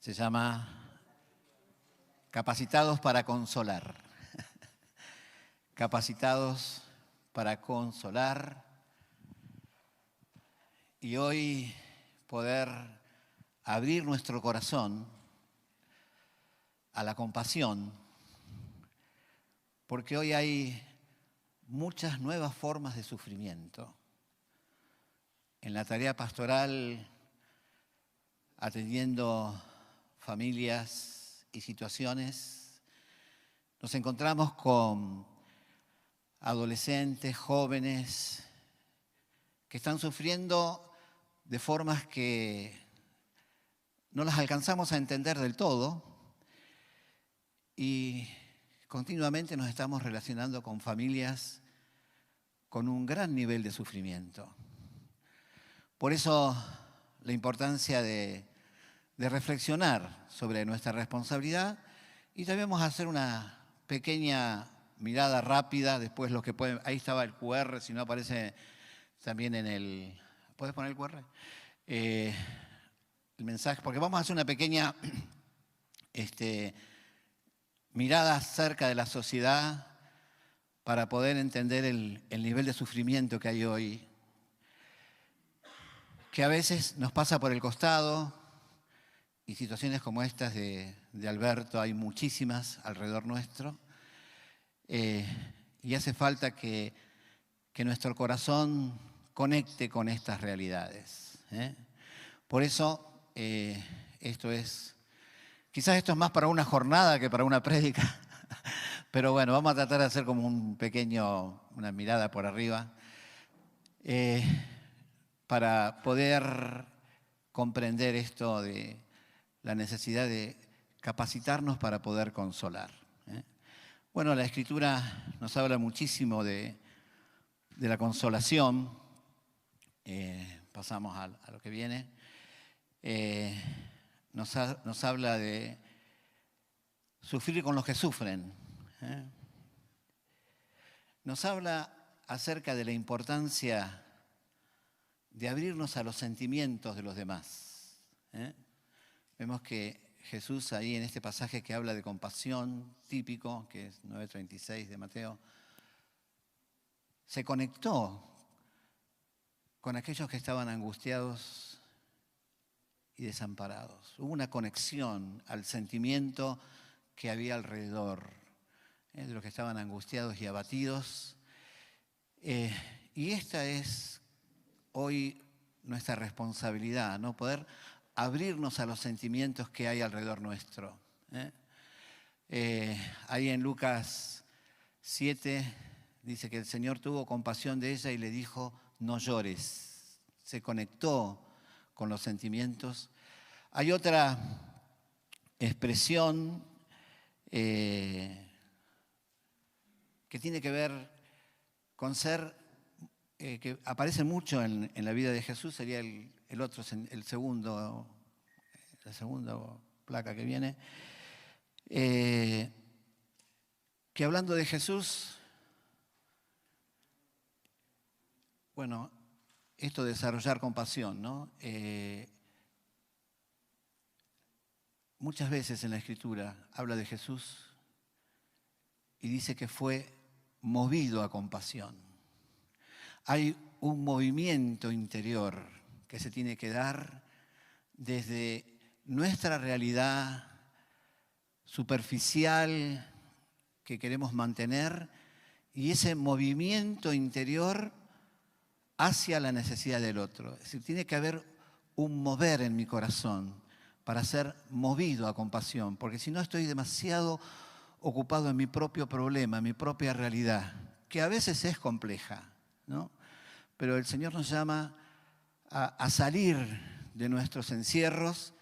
Se llama Capacitados para Consolar. Capacitados para consolar. Y hoy poder abrir nuestro corazón a la compasión, porque hoy hay muchas nuevas formas de sufrimiento. En la tarea pastoral, atendiendo familias y situaciones, nos encontramos con adolescentes, jóvenes, que están sufriendo de formas que no las alcanzamos a entender del todo y continuamente nos estamos relacionando con familias con un gran nivel de sufrimiento. Por eso la importancia de reflexionar sobre nuestra responsabilidad y también vamos a hacer una pequeña mirada rápida, después los que pueden, ahí estaba el QR, si no aparece también en el, ¿puedes poner el QR? El mensaje, porque vamos a hacer una pequeña mirada acerca de la sociedad para poder entender el nivel de sufrimiento que hay hoy, que a veces nos pasa por el costado, y situaciones como estas de Alberto hay muchísimas alrededor nuestro, y hace falta que nuestro corazón conecte con estas realidades. Por eso, quizás esto es más para una jornada que para una prédica, pero bueno, vamos a tratar de hacer como una mirada por arriba, para poder comprender esto de la necesidad de capacitarnos para poder consolar. Bueno, la Escritura nos habla muchísimo de la consolación. Pasamos a lo que viene. Nos habla de sufrir con los que sufren. Nos habla acerca de la importancia de abrirnos a los sentimientos de los demás. Vemos que Jesús ahí en este pasaje que habla de compasión, típico, que es 9:36 de Mateo, se conectó con aquellos que estaban angustiados y desamparados. Hubo una conexión al sentimiento que había alrededor de los que estaban angustiados y abatidos. Y esta es hoy nuestra responsabilidad, ¿no? Poder abrirnos a los sentimientos que hay alrededor nuestro. Ahí en Lucas 7 dice que el Señor tuvo compasión de ella y le dijo, no llores. Se conectó con los sentimientos. Hay otra expresión que tiene que ver con ser, que aparece mucho en la vida de Jesús, sería la segunda placa que viene, que hablando de Jesús, bueno, esto de desarrollar compasión, ¿no? Muchas veces en la Escritura habla de Jesús y dice que fue movido a compasión. Hay un movimiento interior que se tiene que dar desde nuestra realidad superficial que queremos mantener y ese movimiento interior hacia la necesidad del otro. Es decir, tiene que haber un mover en mi corazón para ser movido a compasión, porque si no estoy demasiado ocupado en mi propio problema, en mi propia realidad, que a veces es compleja, ¿no? Pero el Señor nos llama a salir de nuestros encierros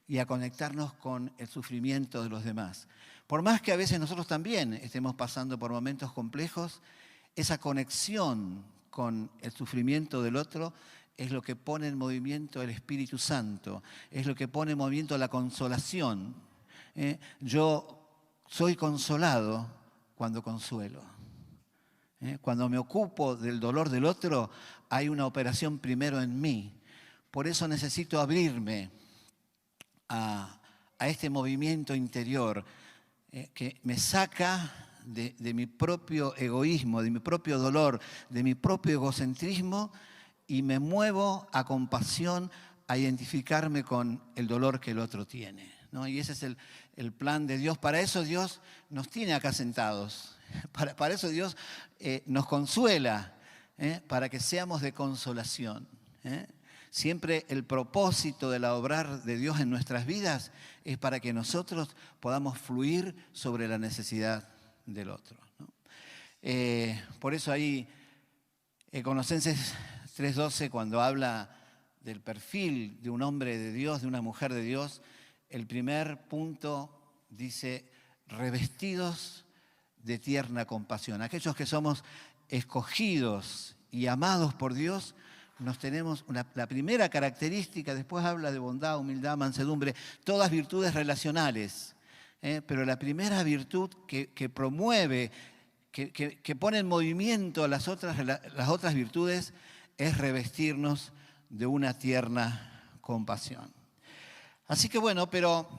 y a conectarnos con el sufrimiento de los demás. Por más que a veces nosotros también estemos pasando por momentos complejos, esa conexión con el sufrimiento del otro es lo que pone en movimiento el Espíritu Santo, es lo que pone en movimiento la consolación. Yo soy consolado cuando consuelo. Cuando me ocupo del dolor del otro, hay una operación primero en mí. Por eso necesito abrirme a a este movimiento interior que me saca de mi propio egoísmo, de mi propio dolor, de mi propio egocentrismo y me muevo a compasión, a identificarme con el dolor que el otro tiene, ¿no? Y ese es el plan de Dios. Para eso Dios nos tiene acá sentados. Para eso Dios nos consuela, para que seamos de consolación. Siempre el propósito de la obrar de Dios en nuestras vidas es para que nosotros podamos fluir sobre la necesidad del otro, ¿no? Por eso ahí, Colosenses 3:12, cuando habla del perfil de un hombre de Dios, de una mujer de Dios, el primer punto dice, revestidos de tierna compasión. Aquellos que somos escogidos y amados por Dios, nos tenemos la primera característica, después habla de bondad, humildad, mansedumbre, todas virtudes relacionales, pero la primera virtud que promueve, que pone en movimiento las otras virtudes, es revestirnos de una tierna compasión. Así que bueno, pero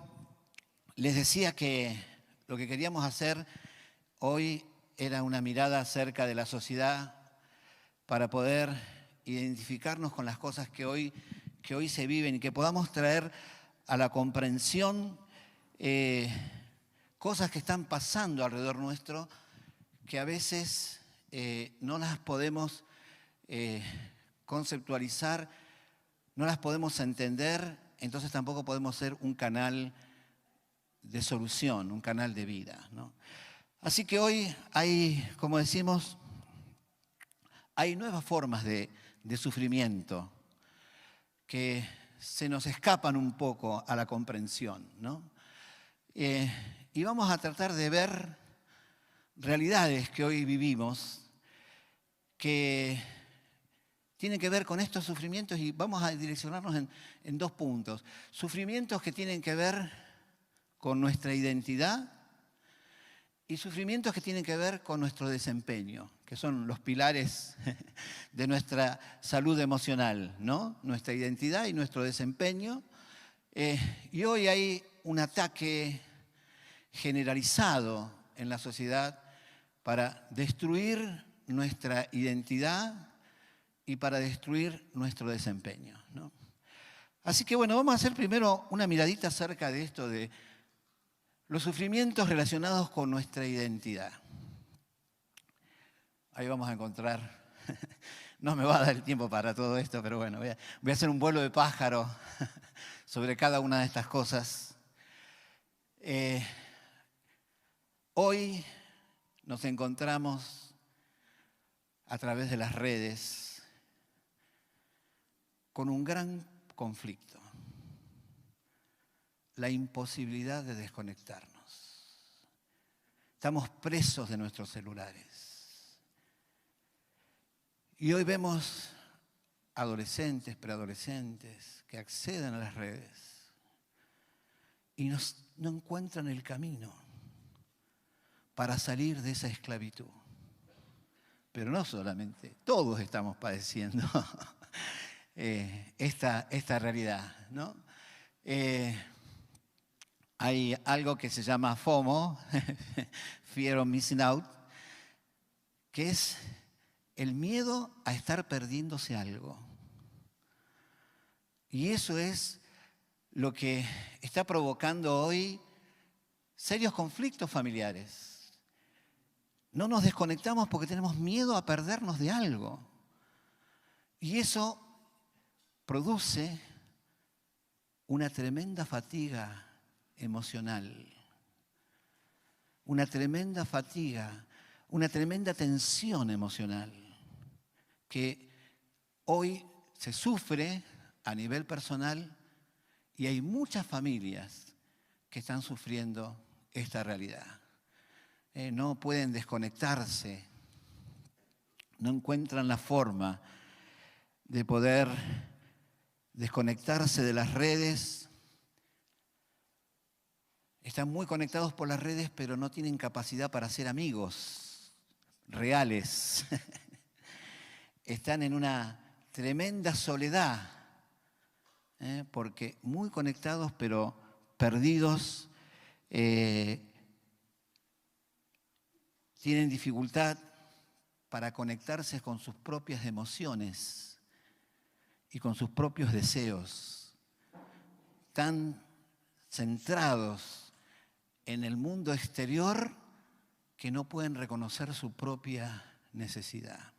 les decía que lo que queríamos hacer hoy era una mirada acerca de la sociedad para poder identificarnos con las cosas que hoy se viven y que podamos traer a la comprensión cosas que están pasando alrededor nuestro que a veces no las podemos conceptualizar, no las podemos entender, entonces tampoco podemos ser un canal de solución, un canal de vida, ¿no? Así que hoy hay, como decimos, hay nuevas formas de sufrimiento que se nos escapan un poco a la comprensión, ¿no? Y vamos a tratar de ver realidades que hoy vivimos que tienen que ver con estos sufrimientos y vamos a direccionarnos en dos puntos. Sufrimientos que tienen que ver con nuestra identidad y sufrimientos que tienen que ver con nuestro desempeño, que son los pilares de nuestra salud emocional, ¿no? Nuestra identidad y nuestro desempeño. Y hoy hay un ataque generalizado en la sociedad para destruir nuestra identidad y para destruir nuestro desempeño, ¿no? Así que bueno, vamos a hacer primero una miradita acerca de esto de los sufrimientos relacionados con nuestra identidad. Ahí vamos a encontrar, no me va a dar el tiempo para todo esto, pero bueno, voy a hacer un vuelo de pájaro sobre cada una de estas cosas. Hoy nos encontramos a través de las redes con un gran conflicto, la imposibilidad de desconectarnos. Estamos presos de nuestros celulares. Y hoy vemos adolescentes, preadolescentes que acceden a las redes y no encuentran el camino para salir de esa esclavitud. Pero no solamente, todos estamos padeciendo esta realidad, ¿no? Hay algo que se llama FOMO, Fear of Missing Out, que es el miedo a estar perdiéndose algo. Y eso es lo que está provocando hoy serios conflictos familiares. No nos desconectamos porque tenemos miedo a perdernos de algo. Y eso produce una tremenda fatiga emocional, una tremenda fatiga, una tremenda tensión emocional que hoy se sufre a nivel personal y hay muchas familias que están sufriendo esta realidad. No pueden desconectarse, no encuentran la forma de poder desconectarse de las redes. Están muy conectados por las redes, pero no tienen capacidad para ser amigos reales. Están en una tremenda soledad, porque muy conectados, pero perdidos, tienen dificultad para conectarse con sus propias emociones y con sus propios deseos, tan centrados en el mundo exterior que no pueden reconocer su propia necesidad.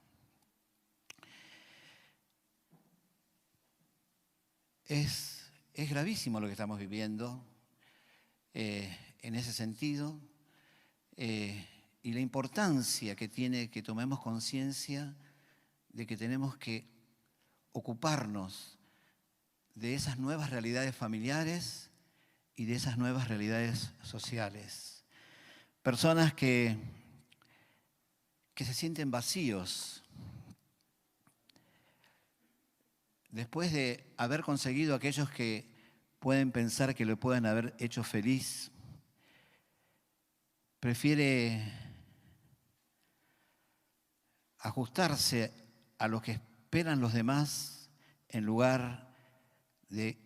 Es gravísimo lo que estamos viviendo en ese sentido, y la importancia que tiene que tomemos conciencia de que tenemos que ocuparnos de esas nuevas realidades familiares y de esas nuevas realidades sociales. Personas que se sienten vacíos después de haber conseguido aquellos que pueden pensar que lo pueden haber hecho feliz. Prefiere ajustarse a lo que esperan los demás en lugar de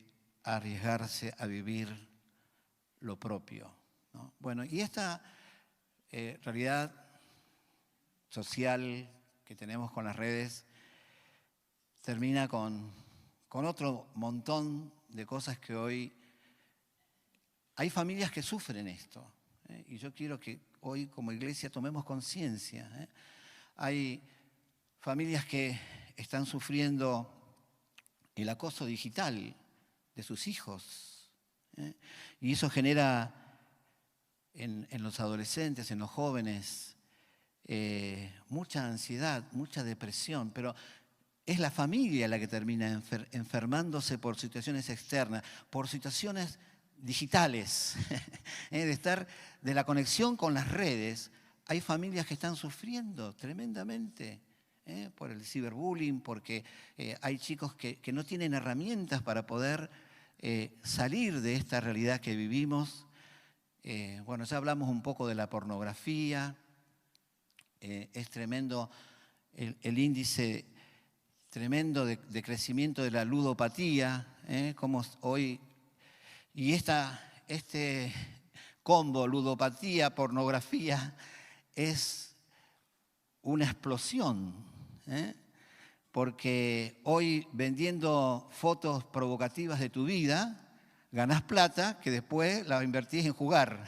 arriesgarse a vivir lo propio, ¿no? Bueno, y esta realidad social que tenemos con las redes termina con otro montón de cosas que hoy hay familias que sufren esto, y yo quiero que hoy como iglesia tomemos conciencia. Hay familias que están sufriendo el acoso digital de sus hijos, y eso genera en los adolescentes, en los jóvenes, mucha ansiedad, mucha depresión, pero es la familia la que termina enfermándose por situaciones externas, por situaciones digitales, de la conexión con las redes. Hay familias que están sufriendo tremendamente por el ciberbullying, porque hay chicos que no tienen herramientas para poder salir de esta realidad que vivimos. Bueno, ya hablamos un poco de la pornografía. Es tremendo el índice tremendo de crecimiento de la ludopatía, como hoy. Y este combo, ludopatía, pornografía, es una explosión, porque hoy vendiendo fotos provocativas de tu vida, ganás plata que después la invertís en jugar.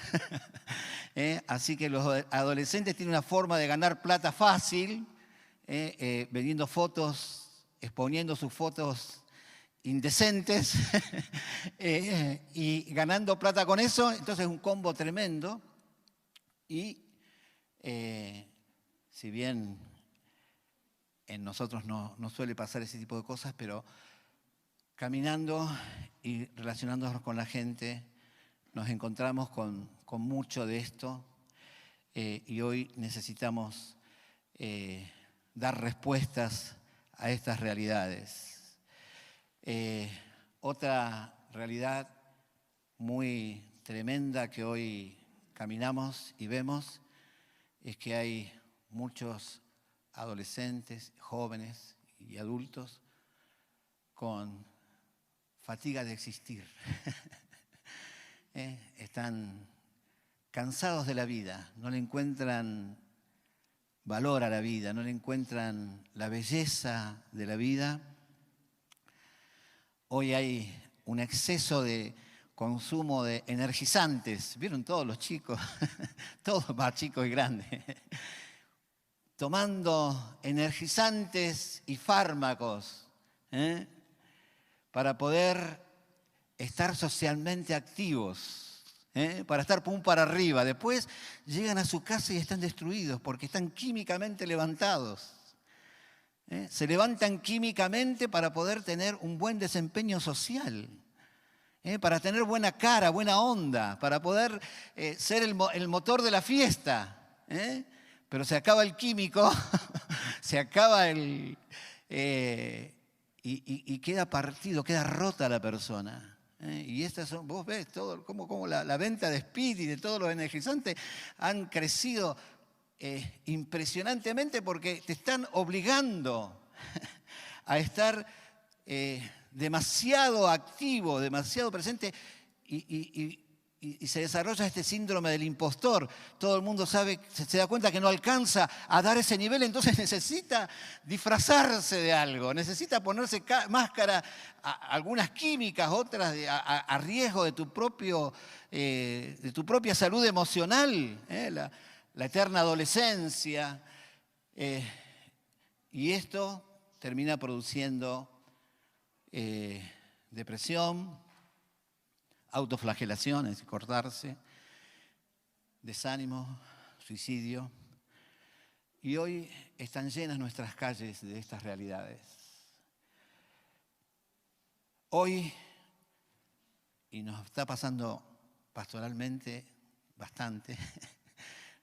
Así que los adolescentes tienen una forma de ganar plata fácil, vendiendo fotos, exponiendo sus fotos indecentes y ganando plata con eso. Entonces es un combo tremendo. Y si bien en nosotros no suele pasar ese tipo de cosas, pero caminando y relacionándonos con la gente, nos encontramos con mucho de esto, y hoy necesitamos dar respuestas a estas realidades. Otra realidad muy tremenda que hoy caminamos y vemos es que hay muchos adolescentes, jóvenes y adultos con fatiga de existir. Están cansados de la vida, no le encuentran valor a la vida, no le encuentran la belleza de la vida. Hoy hay un exceso de consumo de energizantes. ¿Vieron todos los chicos? Todos más chicos y grandes. Tomando energizantes y fármacos, para poder estar socialmente activos, para estar pum para arriba. Después llegan a su casa y están destruidos porque están químicamente levantados. Se levantan químicamente para poder tener un buen desempeño social, para tener buena cara, buena onda, para poder ser el motor de la fiesta. Pero se acaba el químico, se acaba y queda partido, queda rota la persona. Y estas son, vos ves todo, cómo la venta de speed y de todos los energizantes han crecido impresionantemente, porque te están obligando a estar demasiado activo, demasiado presente, y se desarrolla este síndrome del impostor. Todo el mundo sabe, se da cuenta que no alcanza a dar ese nivel, entonces necesita disfrazarse de algo, necesita ponerse máscara, algunas químicas, otras a riesgo de tu propia salud emocional, la eterna adolescencia. Y esto termina produciendo depresión, autoflagelación, es decir, cortarse, desánimo, suicidio. Y hoy están llenas nuestras calles de estas realidades. Hoy, y nos está pasando pastoralmente bastante,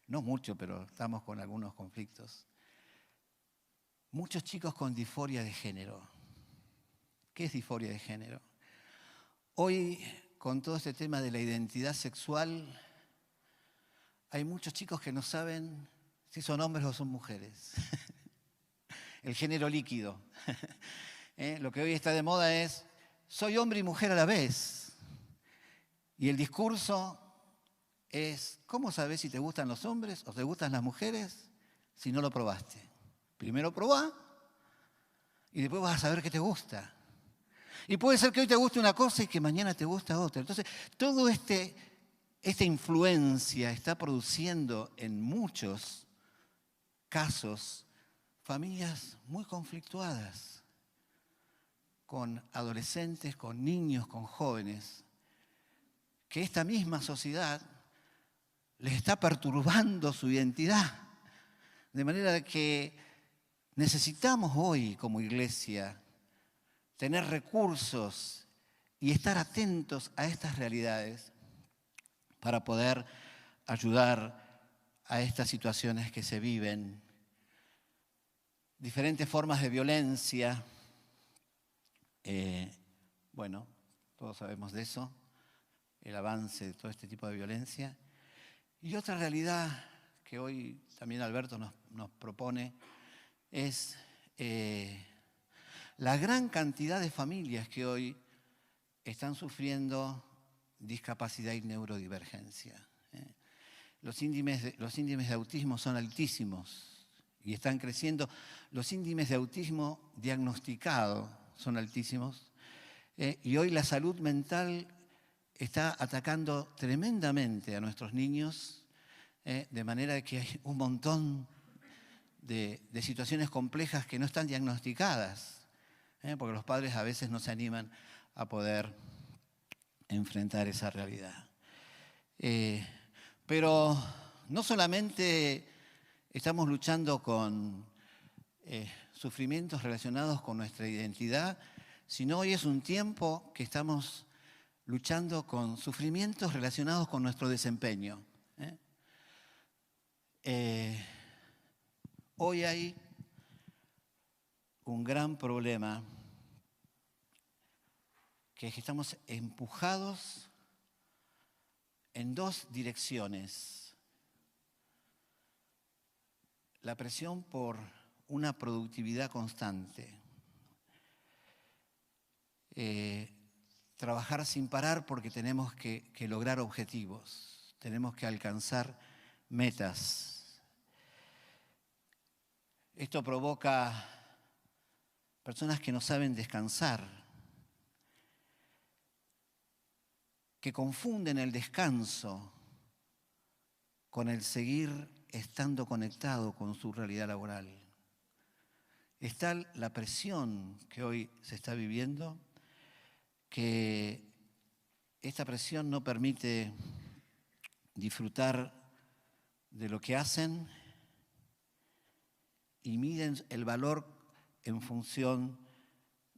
no mucho, pero estamos con algunos conflictos, muchos chicos con disforia de género. ¿Qué es disforia de género? Hoy, con todo este tema de la identidad sexual, hay muchos chicos que no saben si son hombres o son mujeres. El género líquido. Lo que hoy está de moda es, soy hombre y mujer a la vez. Y el discurso es, ¿cómo sabes si te gustan los hombres o te gustan las mujeres si no lo probaste? Primero probá y después vas a saber qué te gusta. Y puede ser que hoy te guste una cosa y que mañana te gusta otra. Entonces, todo esta influencia está produciendo en muchos casos familias muy conflictuadas, con adolescentes, con niños, con jóvenes, que esta misma sociedad les está perturbando su identidad. De manera que necesitamos hoy como iglesia tener recursos y estar atentos a estas realidades para poder ayudar a estas situaciones que se viven. Diferentes formas de violencia. Bueno, todos sabemos de eso, el avance de todo este tipo de violencia. Y otra realidad que hoy también Alberto nos propone es la gran cantidad de familias que hoy están sufriendo discapacidad y neurodivergencia. Los índices de autismo son altísimos y están creciendo. Los índices de autismo diagnosticados son altísimos. Y hoy la salud mental está atacando tremendamente a nuestros niños, de manera que hay un montón de situaciones complejas que no están diagnosticadas, porque los padres a veces no se animan a poder enfrentar esa realidad. Pero no solamente estamos luchando con sufrimientos relacionados con nuestra identidad, sino hoy es un tiempo que estamos luchando con sufrimientos relacionados con nuestro desempeño. Hoy hay un gran problema, que es que estamos empujados en dos direcciones. La presión por una productividad constante. Trabajar sin parar porque tenemos que lograr objetivos, tenemos que alcanzar metas. Esto provoca personas que no saben descansar, que confunden el descanso con el seguir estando conectado con su realidad laboral. Es tal la presión que hoy se está viviendo que esta presión no permite disfrutar de lo que hacen y miden el valor en función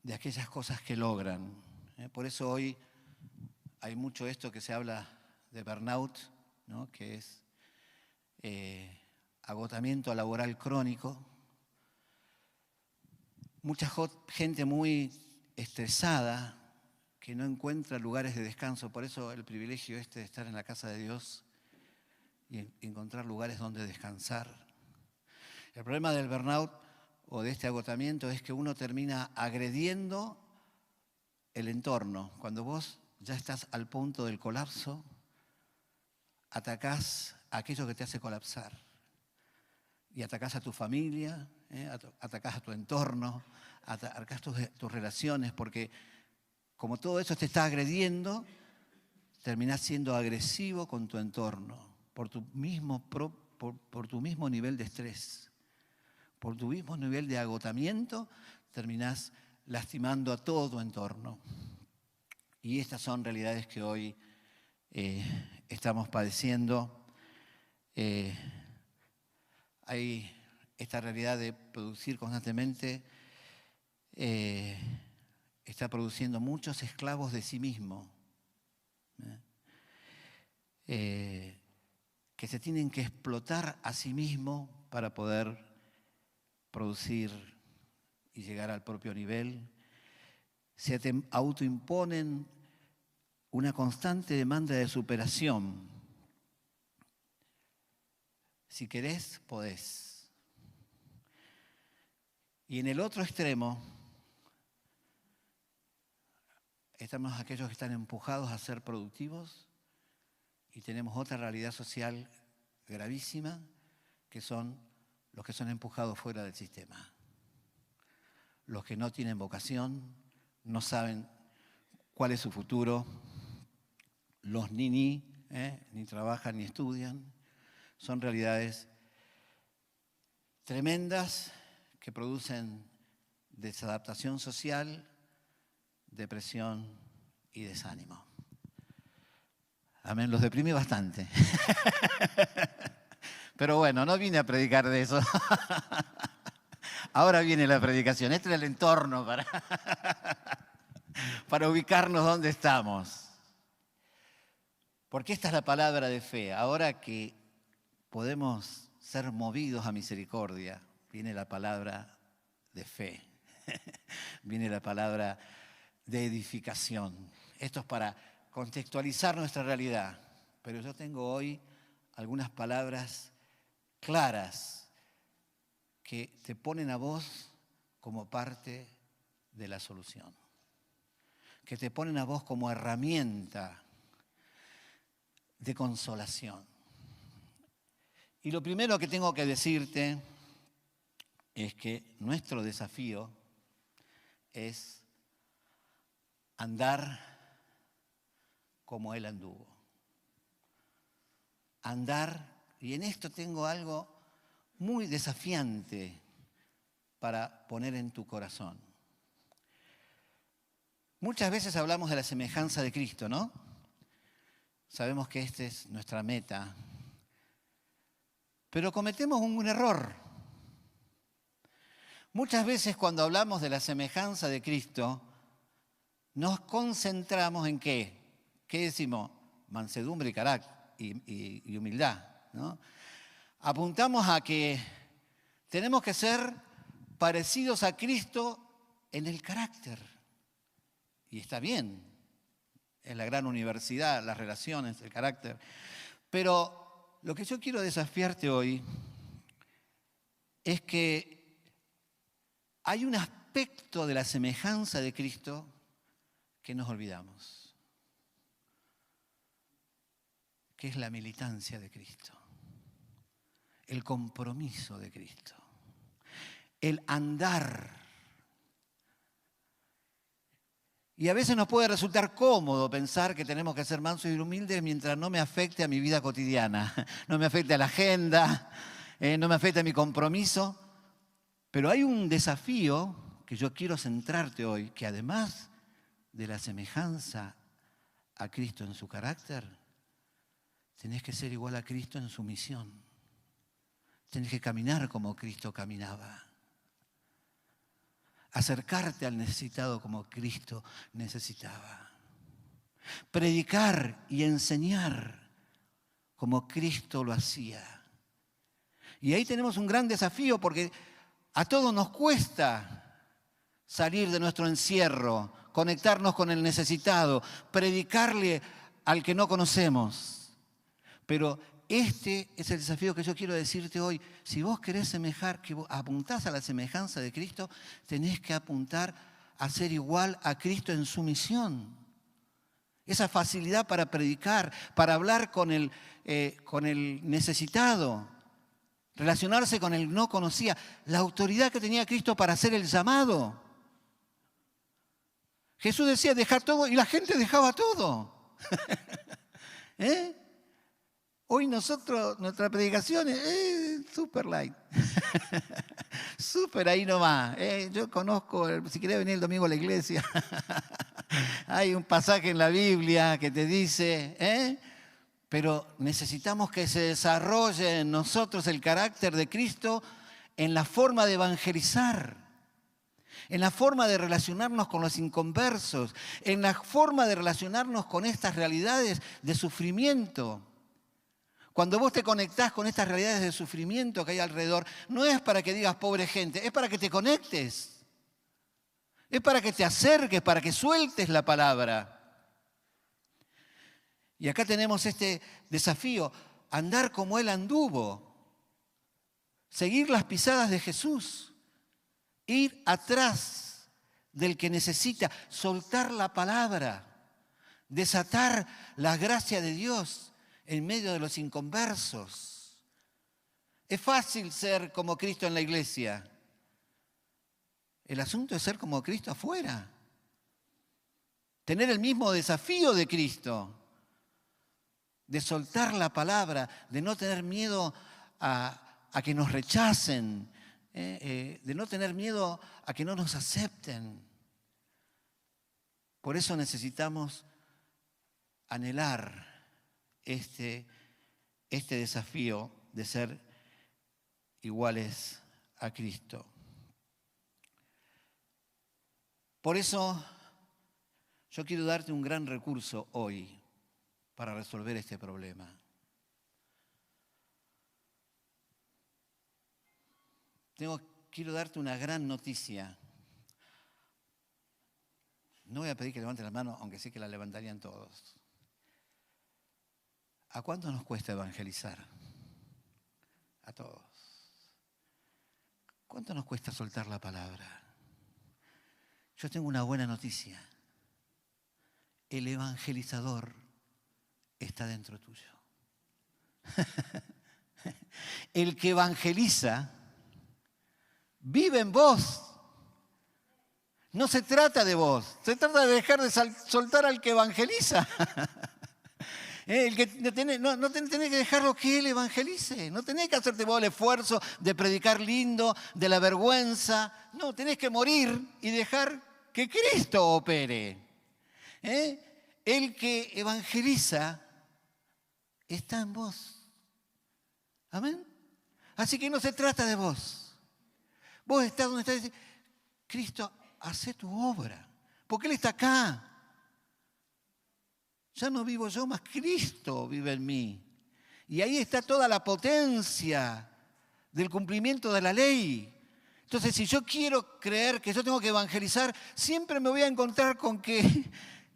de aquellas cosas que logran. Por eso hoy hay mucho esto que se habla de burnout, ¿no? Que es agotamiento laboral crónico. Mucha gente muy estresada que no encuentra lugares de descanso. Por eso el privilegio de estar en la casa de Dios y encontrar lugares donde descansar. El problema del burnout o de este agotamiento es que uno termina agrediendo el entorno. Cuando vos ya estás al punto del colapso, atacás aquello que te hace colapsar. Y atacás a tu familia, atacás a tu entorno, atacás tus relaciones, porque como todo eso te está agrediendo, terminás siendo agresivo con tu entorno, por tu mismo nivel de estrés, por tu mismo nivel de agotamiento, terminás lastimando a todo tu entorno. Y estas son realidades que hoy estamos padeciendo. Hay esta realidad de producir constantemente, está produciendo muchos esclavos de sí mismo, que se tienen que explotar a sí mismo para poder producir y llegar al propio nivel. Se te autoimponen una constante demanda de superación. Si querés, podés. Y en el otro extremo estamos aquellos que están empujados a ser productivos y tenemos otra realidad social gravísima, que son los que son empujados fuera del sistema. Los que no tienen vocación, no saben cuál es su futuro, los ni trabajan ni estudian. Son realidades tremendas que producen desadaptación social, depresión y desánimo. Amén, los deprimí bastante. Pero bueno, no vine a predicar de eso. Ahora viene la predicación. Este es el entorno para ubicarnos donde estamos. Porque esta es la palabra de fe. Ahora que podemos ser movidos a misericordia, viene la palabra de fe. Viene la palabra de edificación. Esto es para contextualizar nuestra realidad. Pero yo tengo hoy algunas palabras claras que te ponen a vos como parte de la solución, que te ponen a vos como herramienta de consolación. Y lo primero que tengo que decirte es que nuestro desafío es andar como Él anduvo. Andar, y en esto tengo algo muy desafiante para poner en tu corazón. Muchas veces hablamos de la semejanza de Cristo, ¿no? Sabemos que esta es nuestra meta, pero cometemos un error. Muchas veces cuando hablamos de la semejanza de Cristo, nos concentramos en ¿qué? ¿Qué decimos? Mansedumbre y carácter y humildad, ¿no? Apuntamos a que tenemos que ser parecidos a Cristo en el carácter. Y está bien, es la gran universidad, las relaciones, el carácter. Pero lo que yo quiero desafiarte hoy es que hay un aspecto de la semejanza de Cristo que nos olvidamos, que es la militancia de Cristo, el compromiso de Cristo, el andar. Y a veces nos puede resultar cómodo pensar que tenemos que ser mansos y humildes mientras no me afecte a mi vida cotidiana, no me afecte a la agenda, no me afecte a mi compromiso. Pero hay un desafío que yo quiero centrarte hoy, que además de la semejanza a Cristo en su carácter, tenés que ser igual a Cristo en su misión. Tenés que caminar como Cristo caminaba. Acercarte al necesitado como Cristo necesitaba. Predicar y enseñar como Cristo lo hacía. Y ahí tenemos un gran desafío porque a todos nos cuesta salir de nuestro encierro, conectarnos con el necesitado, predicarle al que no conocemos. Pero este es el desafío que yo quiero decirte hoy. Si vos querés semejar, que vos apuntás a la semejanza de Cristo, tenés que apuntar a ser igual a Cristo en su misión. esa facilidad para predicar, para hablar con el necesitado, relacionarse con el que no conocía, la autoridad que tenía Cristo para hacer el llamado. Jesús decía, dejar todo, y la gente dejaba todo. ¿Eh? Hoy nuestra predicación es super light. Súper ahí nomás. Yo conozco, si querés venir el domingo a la iglesia, hay un pasaje en la Biblia que te dice, pero necesitamos que se desarrolle en nosotros el carácter de Cristo en la forma de evangelizar, en la forma de relacionarnos con los inconversos, en la forma de relacionarnos con estas realidades de sufrimiento. Cuando vos te conectás con estas realidades de sufrimiento que hay alrededor, no es para que digas pobre gente, es para que te conectes. Es para que te acerques, para que sueltes la palabra. Y acá tenemos este desafío, andar como Él anduvo, seguir las pisadas de Jesús, ir atrás del que necesita, soltar la palabra, desatar la gracia de Dios en medio de los inconversos. Es fácil ser como Cristo en la iglesia. El asunto es ser como Cristo afuera. Tener el mismo desafío de Cristo, de soltar la palabra, de no tener miedo a que nos rechacen, de no tener miedo a que no nos acepten. Por eso necesitamos anhelar este desafío de ser iguales a Cristo. Por eso yo quiero darte un gran recurso hoy para resolver este problema. Quiero darte una gran noticia. No voy a pedir que levanten la mano, aunque sé que la levantarían todos. ¿A cuánto nos cuesta evangelizar? A todos. ¿Cuánto nos cuesta soltar la palabra? Yo tengo una buena noticia. El evangelizador está dentro tuyo. El que evangeliza vive en vos. No se trata de vos, se trata de dejar de soltar al que evangeliza. El que no tenés que dejarlo que Él evangelice. No tenés que hacerte vos el esfuerzo de predicar lindo, de la vergüenza. No, tenés que morir y dejar que Cristo opere. El que evangeliza está en vos. Amén. Así que no se trata de vos. Vos estás donde estás y decís, Cristo, hacé tu obra. Porque Él está acá. Ya no vivo yo, más Cristo vive en mí. Y ahí está toda la potencia del cumplimiento de la ley. Entonces, si yo quiero creer que yo tengo que evangelizar, siempre me voy a encontrar con que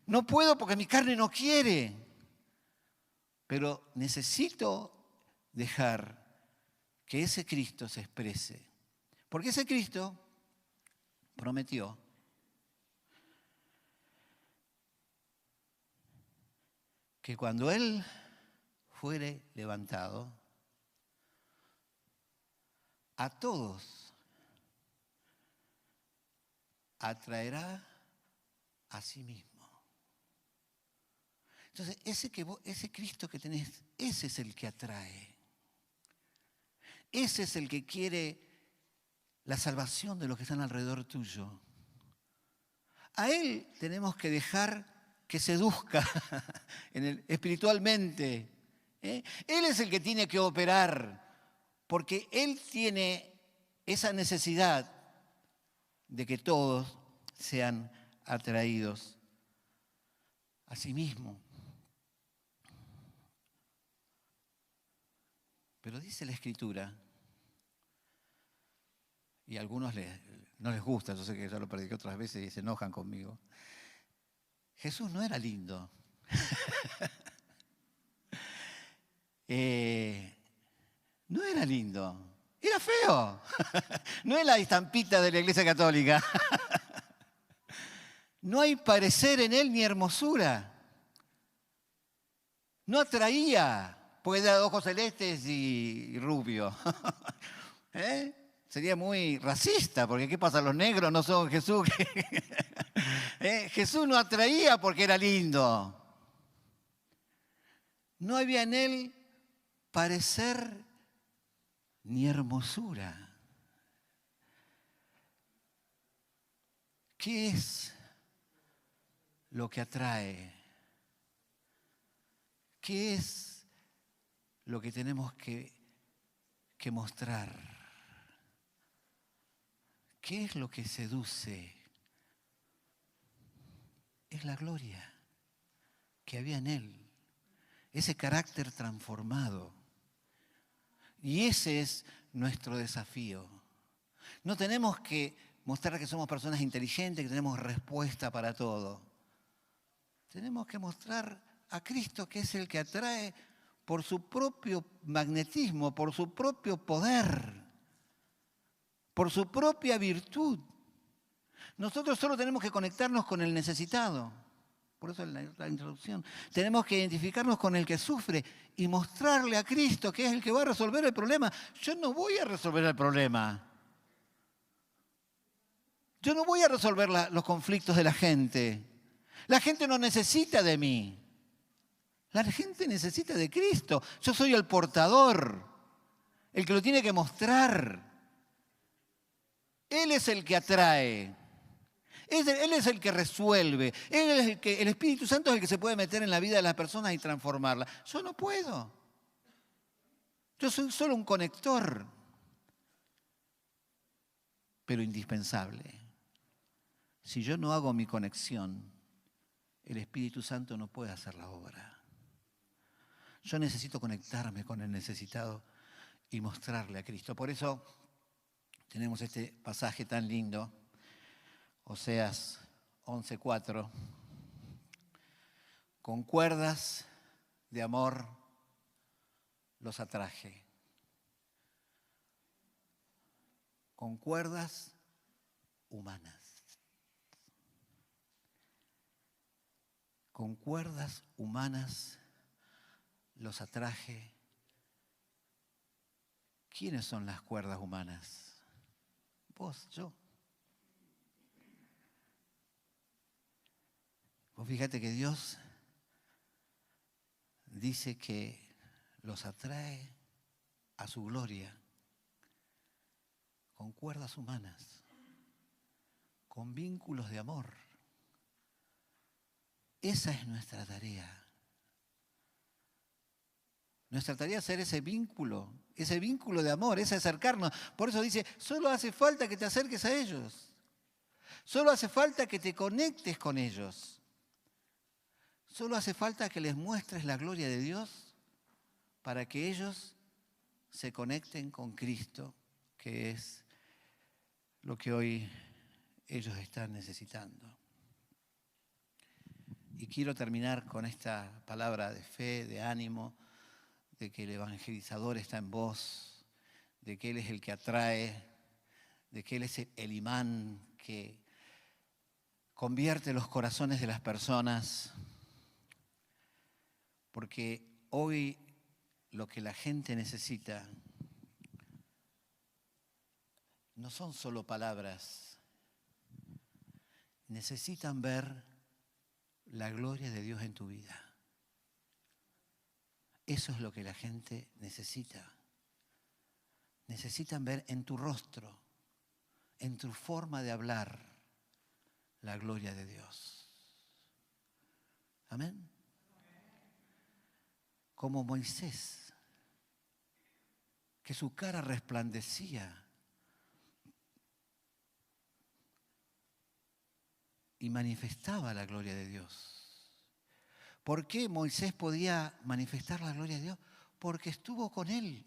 no puedo porque mi carne no quiere. Pero necesito dejar que ese Cristo se exprese. Porque ese Cristo prometió que cuando Él fuere levantado, a todos atraerá a sí mismo. Entonces, ese Cristo que tenés, ese es el que atrae. Ese es el que quiere la salvación de los que están alrededor tuyo. A Él tenemos que dejar que seduzca espiritualmente. Él es el que tiene que operar, porque Él tiene esa necesidad de que todos sean atraídos a sí mismo. Pero dice la Escritura, y a algunos no les gusta, yo sé que ya lo prediqué otras veces y se enojan conmigo. Jesús no era lindo. No era lindo, era feo. No es la estampita de la Iglesia Católica. No hay parecer en Él ni hermosura. No atraía, porque era de ojos celestes y rubio. ¿Eh? Sería muy racista, porque ¿qué pasa? Los negros no son Jesús. Jesús no atraía porque era lindo. No había en él parecer ni hermosura. ¿Qué es lo que atrae? ¿Qué es lo que tenemos que mostrar? ¿Qué es lo que seduce? Es la gloria que había en él, ese carácter transformado. Y ese es nuestro desafío. No tenemos que mostrar que somos personas inteligentes, que tenemos respuesta para todo. Tenemos que mostrar a Cristo, que es el que atrae por su propio magnetismo, por su propio poder, por su propia virtud. Nosotros solo tenemos que conectarnos con el necesitado. Por eso la introducción. Tenemos que identificarnos con el que sufre y mostrarle a Cristo que es el que va a resolver el problema. Yo no voy a resolver el problema. Yo no voy a resolver los conflictos de la gente. La gente no necesita de mí. La gente necesita de Cristo. Yo soy el portador, el que lo tiene que mostrar. Él es el que atrae. Él es el que resuelve. Él es el Espíritu Santo es el que se puede meter en la vida de las personas y transformarla. Yo no puedo. Yo soy solo un conector, pero indispensable. Si yo no hago mi conexión, el Espíritu Santo no puede hacer la obra. Yo necesito conectarme con el necesitado y mostrarle a Cristo. Por eso tenemos este pasaje tan lindo, Oseas 11:4. Con cuerdas de amor los atraje. Con cuerdas humanas. Con cuerdas humanas los atraje. ¿Quiénes son las cuerdas humanas? Vos, yo. Vos fíjate que Dios dice que los atrae a su gloria con cuerdas humanas, con vínculos de amor. Esa es nuestra tarea. Nuestra tarea es ser ese vínculo de amor, ese acercarnos. Por eso dice, solo hace falta que te acerques a ellos. Solo hace falta que te conectes con ellos. Solo hace falta que les muestres la gloria de Dios para que ellos se conecten con Cristo, que es lo que hoy ellos están necesitando. Y quiero terminar con esta palabra de fe, de ánimo, de que el evangelizador está en vos, de que Él es el que atrae, de que Él es el imán que convierte los corazones de las personas, porque hoy lo que la gente necesita no son solo palabras, necesitan ver la gloria de Dios en tu vida. Eso es lo que la gente necesita. Necesitan ver en tu rostro, en tu forma de hablar, la gloria de Dios. Amén. Como Moisés, que su cara resplandecía y manifestaba la gloria de Dios. ¿Por qué Moisés podía manifestar la gloria de Dios? Porque estuvo con Él.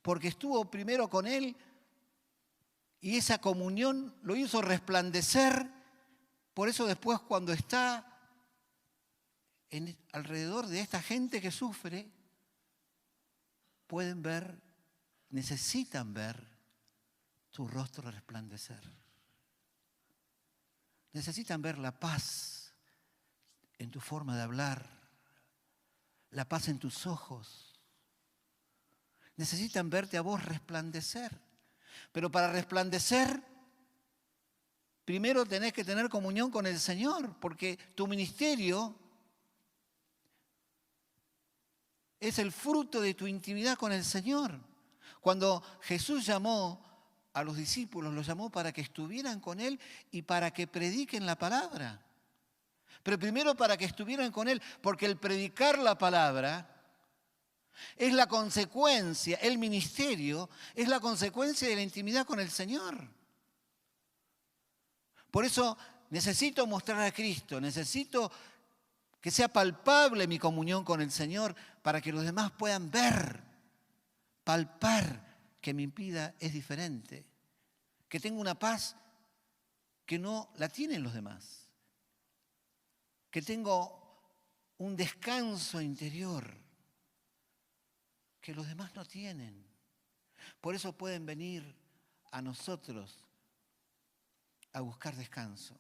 Porque estuvo primero con Él y esa comunión lo hizo resplandecer. Por eso después cuando está alrededor de esta gente que sufre, pueden ver, necesitan ver tu rostro resplandecer. Necesitan ver la paz en tu forma de hablar, la paz en tus ojos. Necesitan verte a vos resplandecer. Pero para resplandecer, primero tenés que tener comunión con el Señor, porque tu ministerio es el fruto de tu intimidad con el Señor. Cuando Jesús llamó a los discípulos, los llamó para que estuvieran con Él y para que prediquen la palabra. Pero primero para que estuvieran con Él, porque el predicar la palabra es la consecuencia, el ministerio es la consecuencia de la intimidad con el Señor. Por eso necesito mostrar a Cristo, necesito que sea palpable mi comunión con el Señor para que los demás puedan ver, palpar que mi vida es diferente, que tengo una paz que no la tienen los demás, que tengo un descanso interior que los demás no tienen. Por eso pueden venir a nosotros a buscar descanso,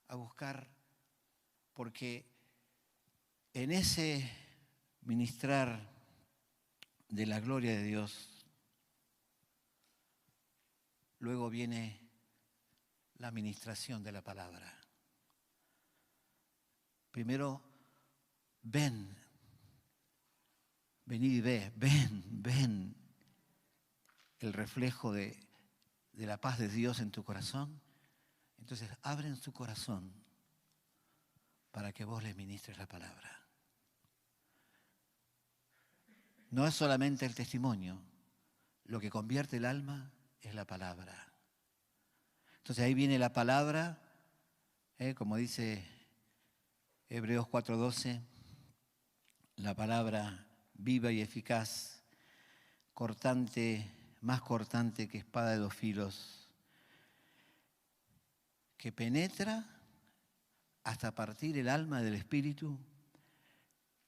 a buscar, porque en ese ministrar de la gloria de Dios, luego viene la ministración de la palabra. Primero, ven, venid y ve, ven el reflejo de la paz de Dios en tu corazón. Entonces, abren su corazón para que vos les ministres la palabra. No es solamente el testimonio, lo que convierte el alma es la palabra. Entonces ahí viene la palabra, como dice Hebreos 4:12, la palabra viva y eficaz, cortante, más cortante que espada de dos filos, que penetra hasta partir el alma del espíritu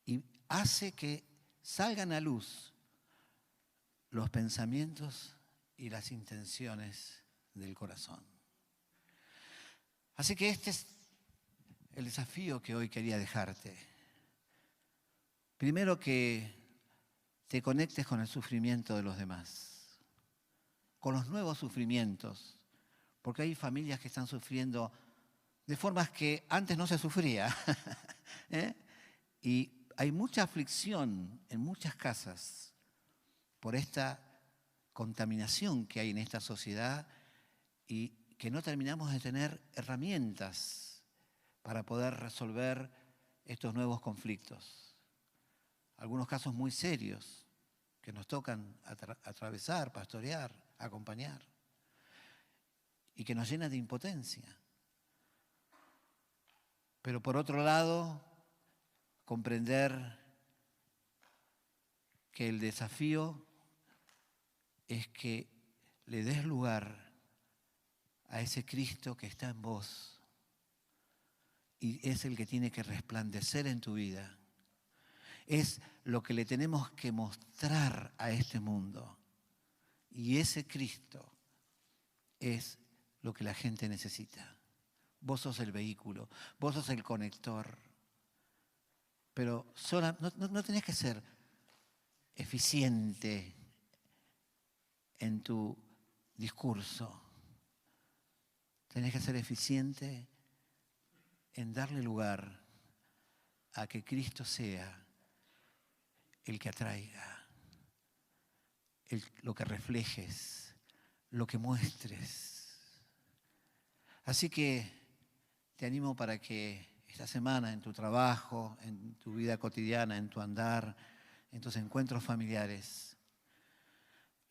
y hace que salgan a luz los pensamientos y las intenciones del corazón. Así que este es el desafío que hoy quería dejarte. Primero, que te conectes con el sufrimiento de los demás, con los nuevos sufrimientos, porque hay familias que están sufriendo de formas que antes no se sufría. Y hay mucha aflicción en muchas casas por esta contaminación que hay en esta sociedad y que no terminamos de tener herramientas para poder resolver estos nuevos conflictos. Algunos casos muy serios que nos tocan atravesar, pastorear, acompañar y que nos llenan de impotencia. Pero por otro lado, comprender que el desafío es que le des lugar a ese Cristo que está en vos y es el que tiene que resplandecer en tu vida. Es lo que le tenemos que mostrar a este mundo. Y ese Cristo es lo que la gente necesita. Vos sos el vehículo, vos sos el conector. Pero no tenés que ser eficiente en tu discurso. Tenés que ser eficiente en darle lugar a que Cristo sea el que atraiga, lo que reflejes, lo que muestres. Así que te animo para que esta semana en tu trabajo, en tu vida cotidiana, en tu andar, en tus encuentros familiares,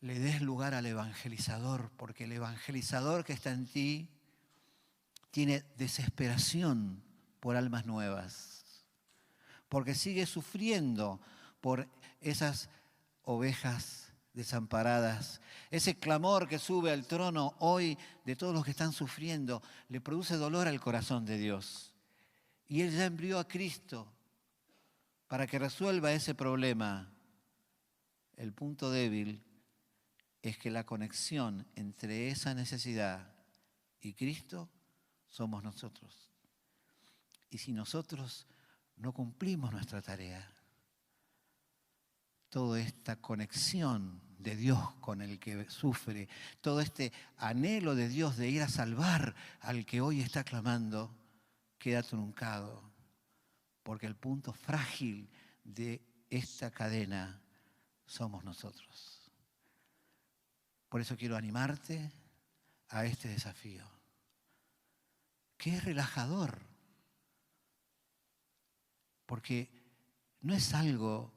le des lugar al evangelizador, porque el evangelizador que está en ti tiene desesperación por almas nuevas, porque sigue sufriendo por esas ovejas desamparadas. Ese clamor que sube al trono hoy de todos los que están sufriendo le produce dolor al corazón de Dios. Y Él ya envió a Cristo para que resuelva ese problema. El punto débil es que la conexión entre esa necesidad y Cristo somos nosotros. Y si nosotros no cumplimos nuestra tarea, toda esta conexión de Dios con el que sufre, todo este anhelo de Dios de ir a salvar al que hoy está clamando, queda truncado, porque el punto frágil de esta cadena somos nosotros. Por eso quiero animarte a este desafío, que es relajador, porque no es algo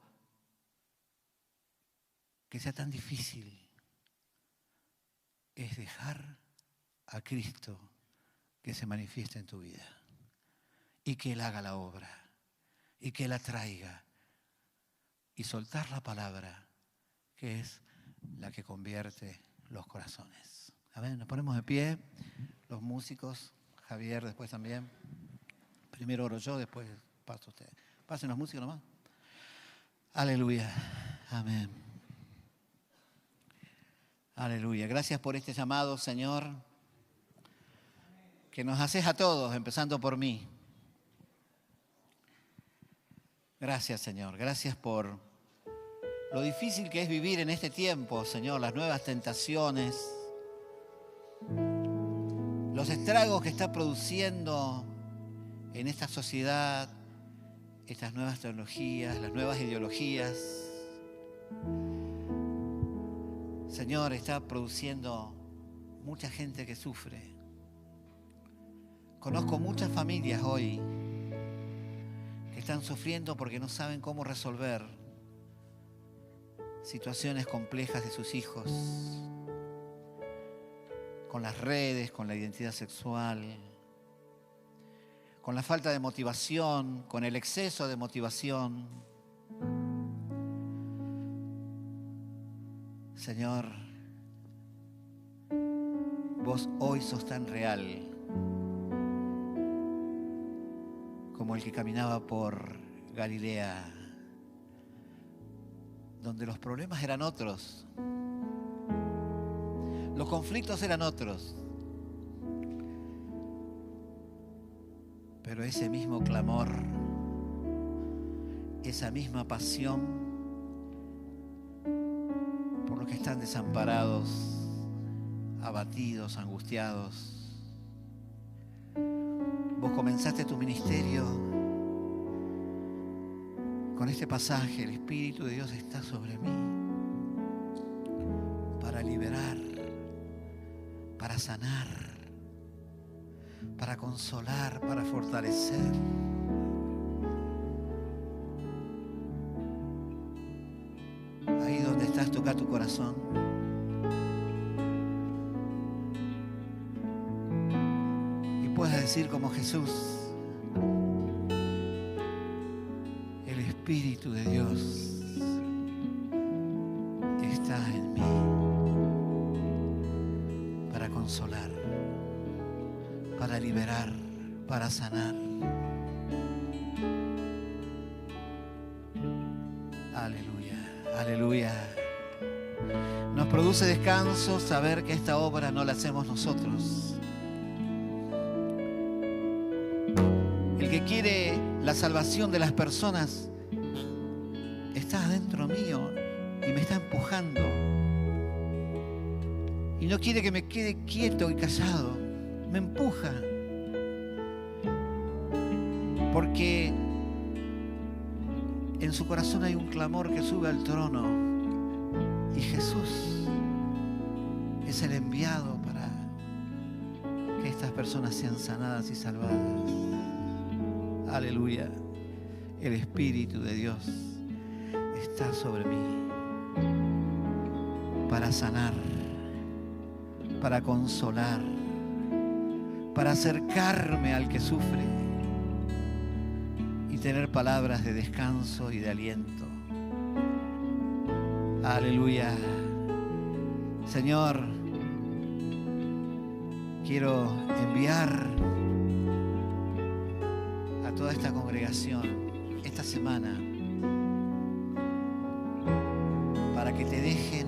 que sea tan difícil, es dejar a Cristo que se manifieste en tu vida y que Él haga la obra y que Él la traiga y soltar la palabra que es la que convierte los corazones. Amén. Nos ponemos de pie, los músicos, Javier después también. Primero oro yo, después paso usted. Pasen los músicos nomás. Aleluya. Amén. Aleluya. Gracias por este llamado, Señor, que nos haces a todos, empezando por mí. Gracias, Señor. Gracias por lo difícil que es vivir en este tiempo, Señor, las nuevas tentaciones, los estragos que está produciendo en esta sociedad, estas nuevas tecnologías, las nuevas ideologías. Señor, está produciendo mucha gente que sufre. Conozco muchas familias hoy que están sufriendo porque no saben cómo resolver situaciones complejas de sus hijos, con las redes, con la identidad sexual, con la falta de motivación, con el exceso de motivación. Señor, vos hoy sos tan real como el que caminaba por Galilea, donde los problemas eran otros, los conflictos eran otros, pero ese mismo clamor, esa misma pasión por los que están desamparados, abatidos, angustiados. Vos comenzaste tu ministerio con este pasaje: el Espíritu de Dios está sobre mí para liberar, para sanar, para consolar, para fortalecer. Ahí donde estás, toca tu corazón. Y puedes decir como Jesús: el Espíritu de Dios está en mí para consolar, para liberar, para sanar. Aleluya, aleluya. Nos produce descanso saber que esta obra no la hacemos nosotros. El que quiere la salvación de las personas está adentro mío y me está empujando. Y no quiere que me quede quieto y callado. Me empuja. Porque en su corazón hay un clamor que sube al trono. Y Jesús es el enviado para que estas personas sean sanadas y salvadas. Aleluya. El Espíritu de Dios está sobre mí para sanar, para consolar, para acercarme al que sufre y tener palabras de descanso y de aliento. Aleluya. Señor, quiero enviar a toda esta congregación esta semana para que te dejen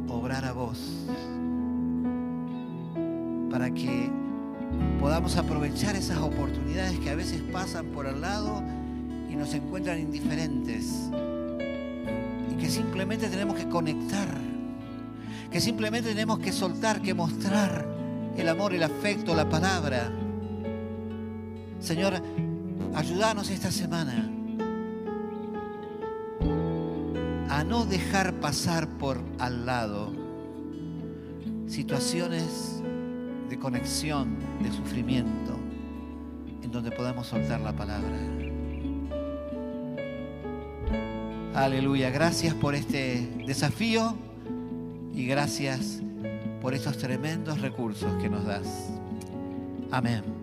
obrar a vos, para que podamos aprovechar esas oportunidades que a veces pasan por al lado y nos encuentran indiferentes. Y que simplemente tenemos que conectar, que simplemente tenemos que soltar, que mostrar el amor, el afecto, la palabra. Señor, ayúdanos esta semana a no dejar pasar por al lado situaciones de conexión, de sufrimiento, en donde podamos soltar la palabra. Aleluya, gracias por este desafío y gracias por estos tremendos recursos que nos das. Amén.